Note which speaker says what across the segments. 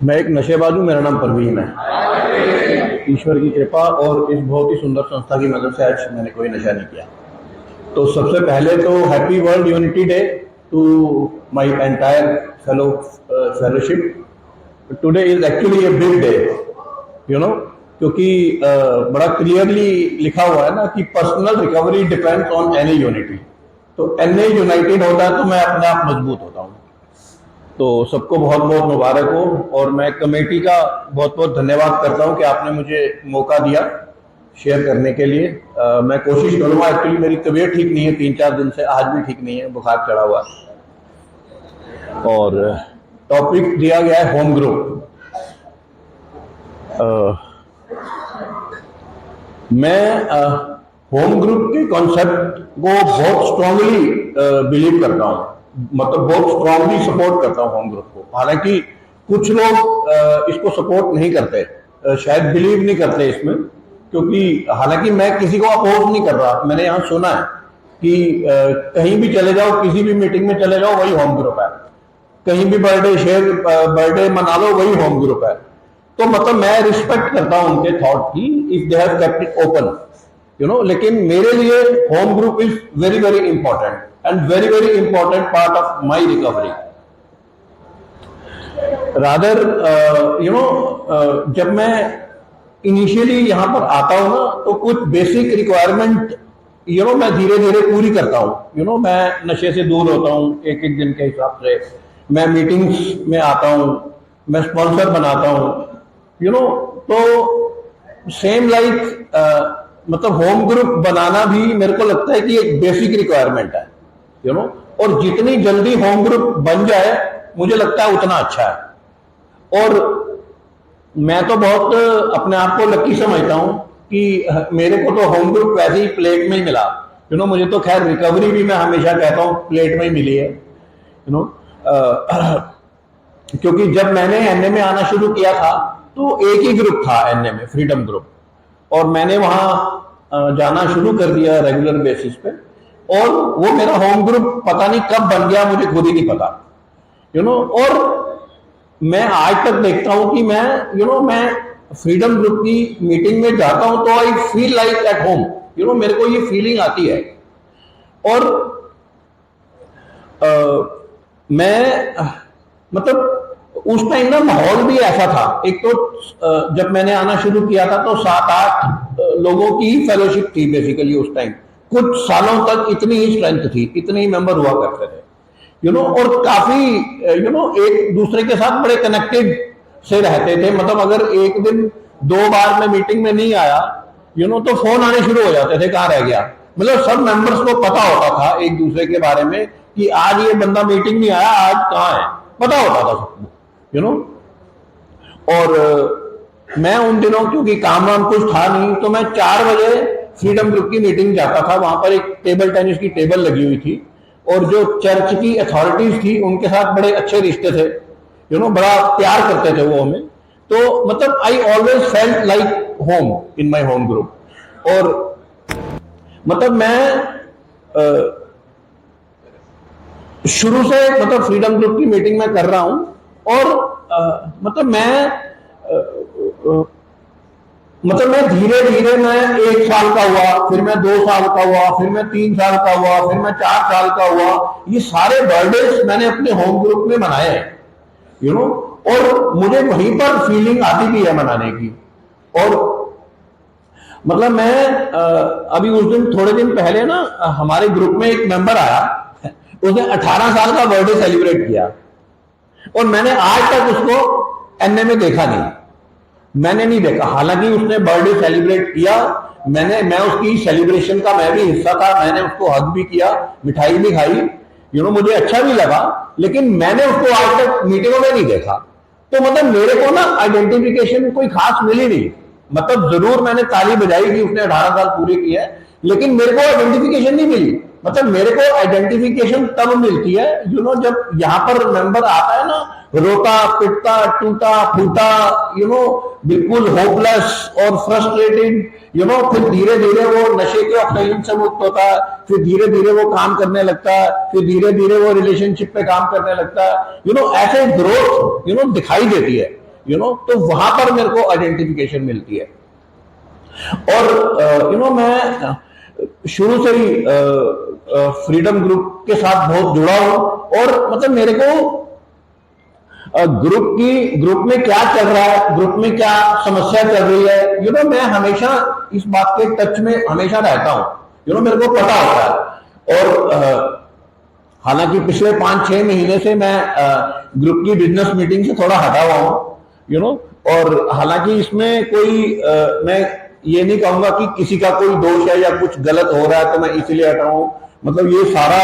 Speaker 1: मैं एक नशेबाज हूँ, मेरा नाम परवीन है। ईश्वर की कृपा और इस बहुत ही सुंदर संस्था की मदद से आज मैंने कोई नशा नहीं किया। तो सबसे पहले तो happy world unity day to my entire fellowship. Today is actually a big day, you know, क्योंकि बड़ा क्लियरली लिखा हुआ है ना कि personal recovery depends on any unity. तो एनए यूनाइटेड होता है तो मैं अपने आप मजबूत होता हूँ। तो सबको बहुत बहुत मुबारक हो और मैं कमेटी का बहुत बहुत धन्यवाद करता हूं कि आपने मुझे मौका दिया शेयर करने के लिए। मैं कोशिश करूंगा। एक्चुअली मेरी तबीयत ठीक नहीं है, 3-4 दिन से, आज भी ठीक नहीं है, बुखार चढ़ा हुआ है। और टॉपिक दिया गया है होम ग्रुप। मैं होम ग्रुप के कॉन्सेप्ट को बहुत स्ट्रांगली बिलीव करता हूँ, मतलब बहुत स्ट्रांगली सपोर्ट करता हूँ होम ग्रुप को। हालांकि कुछ लोग इसको सपोर्ट नहीं करते, शायद बिलीव नहीं करते इसमें, क्योंकि हालांकि मैं किसी को अपोज नहीं कर रहा। मैंने यहाँ सुना है कि कहीं भी चले जाओ, किसी भी मीटिंग में चले जाओ, वही होम ग्रुप है। कहीं भी बर्थडे मना लो, वही होम ग्रुप है। तो मतलब मैं रिस्पेक्ट करता हूं उनके थॉट की, if they have kept it open, you know. लेकिन मेरे लिए home group is very very important and very very important part of my recovery. Rather you know, जब मैं इनिशियली यहां पर आता हूं ना, तो कुछ बेसिक रिक्वायरमेंट यू नो मैं धीरे धीरे पूरी करता हूं। यू नो, मैं नशे से दूर होता हूं एक एक दिन के हिसाब से। मैं मीटिंग्स में आता हूं, मैं स्पॉन्सर बनाता हूं, यू नो। तो सेम लाइक मतलब होम ग्रुप बनाना भी मेरे को लगता है कि एक बेसिक रिक्वायरमेंट है, यू नो। और जितनी जल्दी होम ग्रुप बन जाए, मुझे लगता है उतना अच्छा है। और मैं तो बहुत अपने आप को लकी समझता हूं कि मेरे को तो होम ग्रुप वैसे ही प्लेट में ही मिला, यू नो। मुझे तो खैर रिकवरी भी मैं हमेशा कहता हूं प्लेट में ही मिली है, यू नो। क्योंकि जब मैंने एनए में आना शुरू किया था तो एक ही ग्रुप था एनए में, फ्रीडम ग्रुप, और मैंने वहां जाना शुरू कर दिया रेगुलर बेसिस पे। और वो मेरा होम ग्रुप पता नहीं कब बन गया, मुझे खुद ही नहीं पता, यू नो। और मैं आज तक देखता हूं कि मैं, यू नो, मैं फ्रीडम ग्रुप की मीटिंग में जाता हूं तो I feel like at home, you know. मेरे को ये फीलिंग आती है। और मैं मतलब उस टाइम ना माहौल भी ऐसा था। एक तो जब मैंने आना शुरू किया था तो 7-8 लोगों की फेलोशिप थी बेसिकली उस टाइम। कुछ सालों तक इतनी ही स्ट्रेंथ थी, इतने ही मेंबर हुआ करते थे, यू नो। और काफी यू नो एक दूसरे के साथ बड़े कनेक्टेड से रहते थे। मतलब अगर एक दिन 2 बार मैं मीटिंग में नहीं आया, यू नो, तो फोन आने शुरू हो जाते थे, कहाँ रह गया। मतलब सब मेंबर्स को पता होता था एक दूसरे के बारे में कि आज ये बंदा मीटिंग नहीं आया, आज कहाँ है, पता होता था सबको, यू नो। और मैं उन दिनों क्योंकि काम वाम कुछ था नहीं, तो मैं 4 बजे फ्रीडम ग्रुप की मीटिंग जाता था। वहां पर एक टेबल टेनिस की टेबल लगी हुई थी, और जो चर्च की अथॉरिटीज थी उनके साथ बड़े अच्छे रिश्ते थे, यू नो। बड़ा प्यार करते थे वो हमें। तो मतलब I always felt like home in my home group. और मतलब मैं शुरू से मतलब फ्रीडम ग्रुप की मीटिंग में कर रहा हूं। और मतलब मैं धीरे धीरे मैं 1 साल का हुआ, फिर मैं 2 साल का हुआ, फिर मैं 3 साल का हुआ, फिर मैं 4 साल का हुआ। ये सारे बर्थडेज मैंने अपने होम ग्रुप में मनाए हैं, यू नो। और मुझे वहीं पर फीलिंग आती भी है मनाने की। और मतलब मैं अभी उस दिन थोड़े दिन पहले ना हमारे ग्रुप में एक मेंबर आया, उसने 18 साल का बर्थडे सेलिब्रेट किया, और मैंने आज तक उसको एनए में देखा नहीं, मैंने नहीं देखा। हालांकि उसने बर्थडे सेलिब्रेट किया, मैं उसकी सेलिब्रेशन का मैं भी हिस्सा था, मैंने उसको हग भी किया, मिठाई भी खाई, यू नो, मुझे अच्छा भी लगा। लेकिन मैंने उसको आज तक मीटिंगों में नहीं देखा। तो मतलब मेरे को ना आइडेंटिफिकेशन कोई खास मिली नहीं। मतलब जरूर मैंने ताली बजाई कि उसने 18 साल पूरे किए, लेकिन मेरे को आइडेंटिफिकेशन नहीं मिली। मतलब मेरे को आइडेंटिफिकेशन तब मिलती है, यू नो, जब यहां पर मेंबर आता है ना, रोता पिटता टूटा फूटा, बिल्कुल होपलेस और फ्रस्ट्रेटेड, फिर धीरे धीरे वो नशे के ऑक्सीजन से मुक्त होता है, फिर धीरे धीरे वो काम करने लगता है, फिर धीरे धीरे वो रिलेशनशिप पे काम करने लगता है, ऐसे ग्रोथ दिखाई देती है, तो वहां पर मेरे को आइडेंटिफिकेशन मिलती है। और मैं शुरू से ही फ्रीडम ग्रुप के साथ बहुत जुड़ा हूं, और मतलब मेरे को ग्रुप में क्या चल रहा है, ग्रुप में क्या समस्या चल रही है, मैं हमेशा इस बात के टच में हमेशा रहता हूं, मेरे को पता होता है। और हालांकि पिछले 5-6 महीने से मैं ग्रुप की बिजनेस मीटिंग से थोड़ा हटा हुआ हूं, और हालांकि इसमें कोई मैं ये नहीं कहूंगा कि किसी का कोई दोष है या कुछ गलत हो रहा है तो मैं इसीलिए हटा हूं। मतलब ये सारा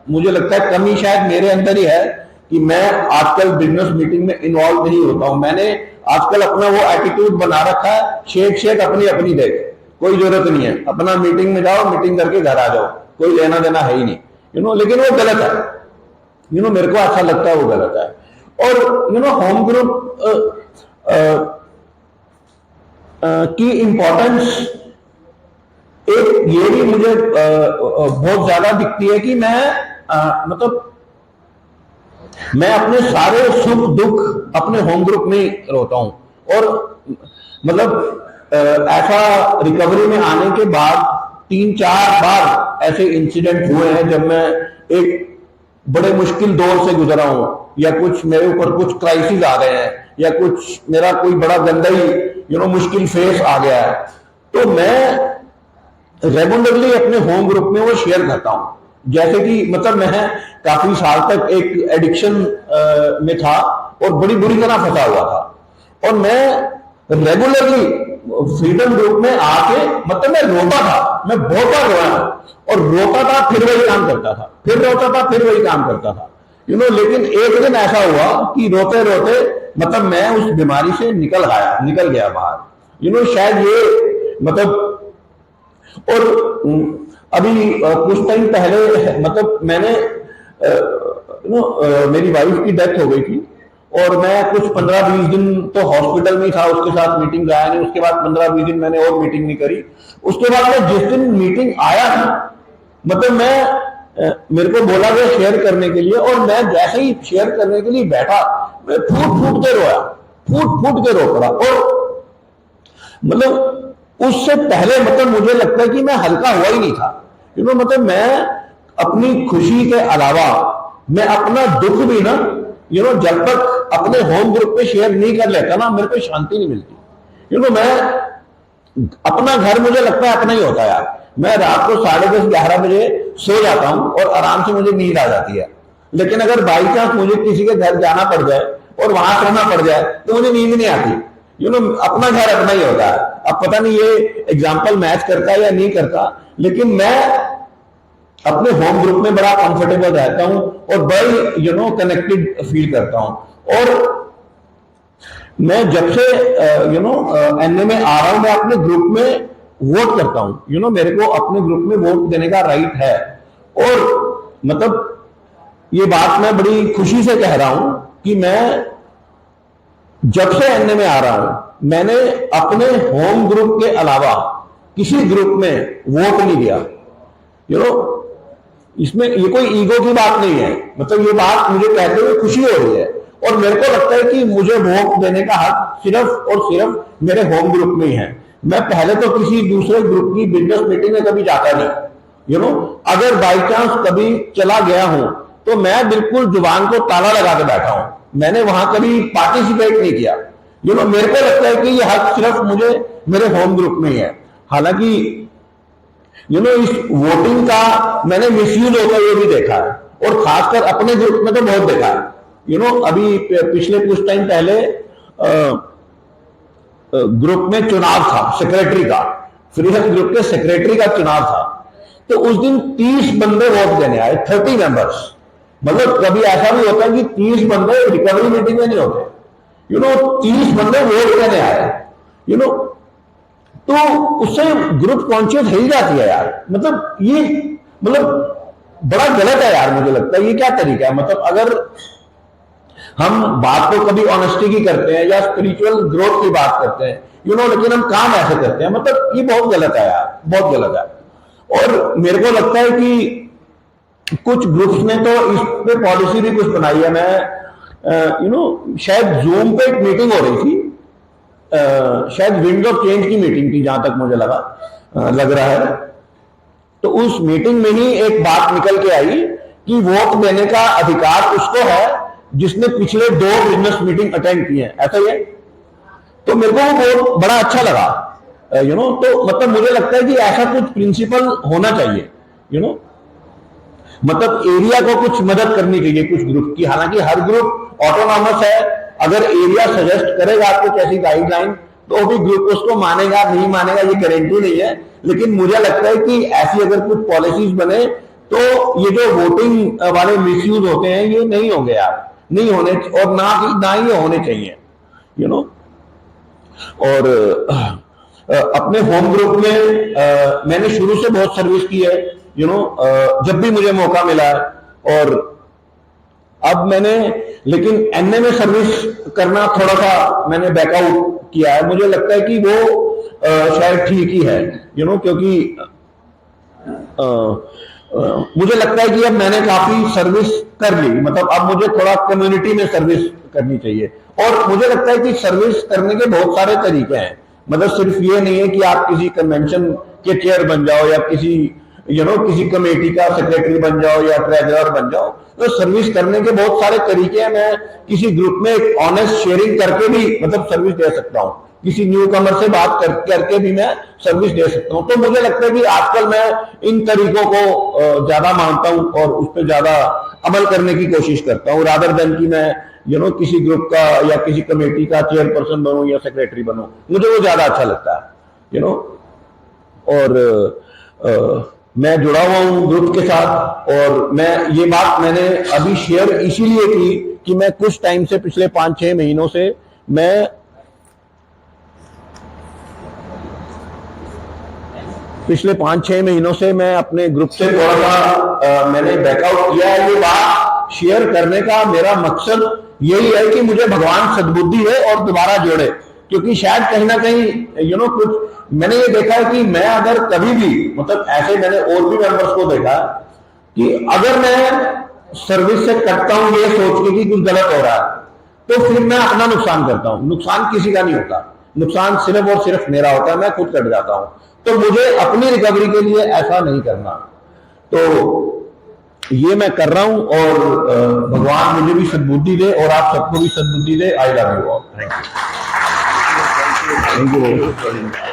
Speaker 1: मुझे लगता है कमी शायद मेरे अंदर ही है कि मैं आजकल बिजनेस मीटिंग में इन्वॉल्व नहीं होता हूं। मैंने आजकल अपना वो एटीट्यूड बना रखा है, शेख अपनी अपनी देख, कोई जरूरत नहीं है, अपना मीटिंग में जाओ, मीटिंग करके घर आ जाओ, कोई लेना देना है ही नहीं, लेकिन वो गलत है, मेरे को अच्छा लगता है वो गलत है। और होम ग्रुप की इंपॉर्टेंस एक ये भी मुझे बहुत ज्यादा दिखती है कि मैं अपने सारे सुख दुख अपने होम ग्रुप में ही रोता हूं। और मतलब ऐसा रिकवरी में आने के बाद 3-4 बार ऐसे इंसिडेंट हुए हैं जब मैं एक बड़े मुश्किल दौर से गुजरा हूं, या कुछ मेरे ऊपर कुछ क्राइसिस आ गए हैं, या कुछ मेरा कोई बड़ा गंदा ही मुश्किल फेस आ गया है, तो मैं रेगुलरली अपने होम ग्रुप में वो शेयर करता हूं। जैसे कि मतलब मैं काफी साल तक एक एडिक्शन में था और बड़ी बुरी तरह फंसा हुआ था, और मैं रेगुलरली फ्रीडम ग्रुप में आके मतलब मैं रोता था, मैं बहुत बार रोया, और रोता था फिर वही काम करता था, फिर रोता था फिर वही काम करता था, लेकिन एक दिन ऐसा हुआ कि रोते रोते मतलब मैं उस बीमारी से निकल गया बाहर, शायद ये मतलब। और अभी कुछ टाइम पहले मतलब मैंने मेरी वाइफ की डेथ हो गई थी, और मैं कुछ 15-20 दिन तो हॉस्पिटल में ही था, उसके साथ मीटिंग आया नहीं, उसके बाद 15-20 दिन मैंने और मीटिंग नहीं करी। उसके बाद में जिस दिन मीटिंग आया था, मतलब मेरे को बोला गया शेयर करने के लिए, और मैं जैसे ही शेयर करने के लिए बैठा, मैं फूट के रोया, फूट के रो पड़ा। और मतलब उससे पहले मतलब मुझे लगता है कि मैं हल्का हुआ ही नहीं था, मतलब मैं अपनी खुशी के अलावा मैं अपना दुख भी ना जब तक अपने होम ग्रुप पे शेयर नहीं कर लेता ना, मेरे को शांति नहीं मिलती। मैं अपना घर मुझे लगता है अपना ही होता है यार। मैं रात को 10:30-11 बजे सो जाता हूं और आराम से मुझे नींद आ जाती है, लेकिन अगर बाई चांस मुझे किसी के घर जाना पड़ जाए और वहां सोना पड़ जाए तो मुझे नींद नहीं आती। अपना घर अपना ही होता है। अब पता नहीं ये एग्जाम्पल मैच करता है या नहीं करता, लेकिन मैं अपने होम ग्रुप में बड़ा कंफर्टेबल रहता हूं और बड़ी कनेक्टेड फील करता हूं। और मैं जब से एनए में आ रहा हूं, मैं अपने ग्रुप में वोट करता हूं। मेरे को अपने ग्रुप में वोट देने का राइट है, और मतलब ये बात मैं बड़ी खुशी से कह रहा हूं कि मैं जब से एनए में आ रहा हूं, मैंने अपने होम ग्रुप के अलावा किसी ग्रुप में वोट नहीं दिया। इसमें ये कोई ईगो की बात नहीं है, मतलब ये बात मुझे कहते हुए खुशी हो रही है, और मेरे को लगता है कि मुझे वोट देने का हक सिर्फ और सिर्फ मेरे होम ग्रुप में ही है। मैं पहले तो किसी दूसरे ग्रुप की बिजनेस मीटिंग में कभी जाता नहीं। अगर बाई चांस कभी चला गया हूं तो मैं बिल्कुल जुबान को ताला लगा के बैठा हूं, मैंने वहां कभी पार्टिसिपेट नहीं किया। मेरे को लगता है कि ये हक सिर्फ मुझे मेरे होम ग्रुप में ही है। हालांकि इस वोटिंग का मैंने मिसयूज होता हुए भी देखा है, और खासकर अपने ग्रुप में तो बहुत देखा है। अभी पिछले कुछ टाइम पहले ग्रुप में चुनाव था सेक्रेटरी का, फ्रीडम ग्रुप के सेक्रेटरी का चुनाव था, तो उस दिन 30 बंदे वोट देने आए, 30 मेंबर्स। मतलब कभी ऐसा भी होता है कि 30 बंदे रिकवरी मीटिंग में नहीं होते, 30 बंदे वोट देने आए, तो उससे ग्रुप कॉन्शियस ही जाती है यार। मतलब ये मतलब बड़ा गलत है यार, मुझे लगता है ये क्या तरीका है। मतलब अगर हम बात तो कभी ऑनेस्टी की करते हैं या स्पिरिचुअल ग्रोथ की बात करते हैं, लेकिन हम काम ऐसे करते हैं, मतलब ये बहुत गलत है यार, बहुत गलत है। और मेरे को लगता है कि कुछ ग्रुप्स ने तो इस पे पॉलिसी भी कुछ बनाई है। मैं शायद जूम पे एक मीटिंग हो रही थी, शायद विंड ऑफ चेंज की मीटिंग थी जहां तक मुझे लग रहा है। तो उस मीटिंग में ही एक बात निकल के आई कि वोट देने का अधिकार उसको है जिसने पिछले 2 बिजनेस मीटिंग अटेंड की है, ऐसा ही है। तो मेरे को वो बहुत बड़ा अच्छा लगा, तो मतलब मुझे लगता है कि ऐसा कुछ प्रिंसिपल होना चाहिए, मतलब एरिया को कुछ मदद करनी चाहिए कुछ ग्रुप की। हालांकि हर ग्रुप ऑटोनॉमस है, अगर एरिया सजेस्ट करेगा कुछ ऐसी गाइडलाइन तो भी ग्रुप उसको मानेगा नहीं मानेगा ये गारंटी नहीं है। लेकिन मुझे लगता है कि ऐसी अगर कुछ पॉलिसीज बने तो ये जो वोटिंग वाले मिसयूज होते हैं ये नहीं होंगे यार, नहीं होने, और ना ही होने चाहिए, और अपने होम ग्रुप में मैंने शुरू से बहुत सर्विस की है, जब भी मुझे मौका मिला है। और अब मैंने लेकिन एनए में सर्विस करना थोड़ा सा मैंने बैकआउट किया है। मुझे लगता है कि वो शायद ठीक ही है, क्योंकि मुझे लगता है कि अब मैंने काफी सर्विस कर ली, मतलब अब मुझे थोड़ा कम्युनिटी में सर्विस करनी चाहिए। और मुझे लगता है कि सर्विस करने के बहुत सारे तरीके हैं, मतलब सिर्फ ये नहीं है कि आप किसी कन्वेंशन के चेयर बन जाओ या किसी किसी कमेटी का सेक्रेटरी बन जाओ या ट्रेजरर बन जाओ। तो सर्विस करने के बहुत सारे तरीके हैं। मैं किसी ग्रुप में एक ऑनेस्ट शेयरिंग करके भी मतलब सर्विस दे सकता हूँ, किसी न्यू कमर से बात करके भी मैं सर्विस दे सकता हूँ। तो मुझे लगता है कि आजकल मैं इन तरीकों को ज्यादा मानता हूँ और उस पर ज्यादा अमल करने की कोशिश करता हूँ, रादर देन कि मैं किसी ग्रुप का या किसी कमेटी का चेयरपर्सन बनूं या सेक्रेटरी बनूं। मुझे वो ज्यादा अच्छा लगता है, और मैं जुड़ा हुआ हूं ग्रुप के साथ। और ये बात मैंने अभी शेयर इसीलिए की कि मैं कुछ टाइम से, पिछले 5-6 महीनों से मैं पिछले 5-6 महीनों से मैं अपने ग्रुप से थोड़ा सा मैंने बैकआउट किया है। ये बात शेयर करने का मेरा मकसद यही है कि मुझे भगवान सद्बुद्धि है और दोबारा जोड़े, क्योंकि शायद कहीं ना कहीं कुछ मैंने ये देखा है कि मैं अगर कभी भी, मतलब ऐसे मैंने और भी मेंबर्स को देखा कि अगर मैं सर्विस से कटता हूं ये सोच के कि कुछ गलत हो रहा है तो फिर मैं अपना नुकसान करता हूं। नुकसान किसी का नहीं होता, नुकसान सिर्फ और सिर्फ मेरा होता है, मैं खुद कट जाता हूं। तो मुझे अपनी रिकवरी के लिए ऐसा नहीं करना, तो ये मैं कर रहा हूं। और भगवान मुझे भी सद्बुद्धि दे और आप सबको भी सद्बुद्धि दे। I love you all. Thank you.